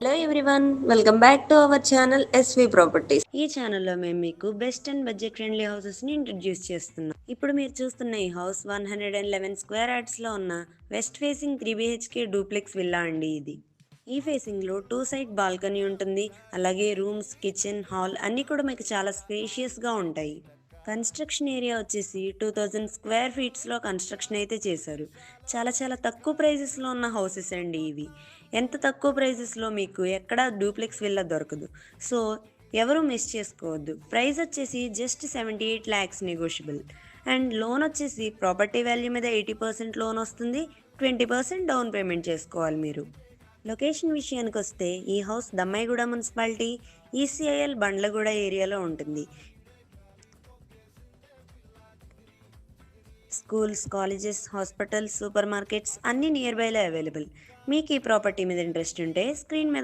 Hello everyone, welcome back to our channel SV properties. ఈ ఛానల్లో మేము మీకు బెస్ట్ అండ్ బడ్జెట్ ఫ్రెండ్లీ హౌసెస్ని ఇంట్రడ్యూస్ చేస్తున్నాం. ఇప్పుడు మీరు చూస్తున్న ఈ హౌస్ 111 స్క్వేర్ యార్డ్స్లో ఉన్న west facing 3 BHK duplex villa అండి. ఈ ఫేసింగ్లో 2 సైడ్ బాల్కనీ ఉంటుంది. అలాగే రూమ్స్, కిచెన్, హాల్ అన్నీ కూడా మీకు చాలా స్పేషియస్గా ఉంటాయి. కన్స్ట్రక్షన్ ఏరియా వచ్చేసి 2000 స్క్వేర్ ఫీట్స్లో కన్స్ట్రక్షన్ అయితే చేశారు. చాలా చాలా తక్కువ ప్రైజెస్లో ఉన్న హౌసెస్ అండి ఇవి. ఎంత తక్కువ ప్రైజెస్లో మీకు ఎక్కడా డూప్లెక్స్ విల్లా దొరకదు. సో ఎవరు మిస్ చేసుకోవద్దు. ప్రైస్ వచ్చేసి just 78 lakhs negotiable. And loan వచ్చేసి ప్రాపర్టీ వాల్యూ మీద 80% లోన్ వస్తుంది. 20% డౌన్ పేమెంట్ చేసుకోవాలి మీరు. లొకేషన్ విషయానికి వస్తే ఈ house Dammaiguda municipality, ECIL Bandlaguda ఏరియాలో ఉంటుంది. Schools, colleges, hospitals, super markets అన్నీ నియర్ బైలో అవైలబుల్. మీకు ఈ ప్రాపర్టీ మీద ఇంట్రెస్ట్ ఉంటే స్క్రీన్ మీద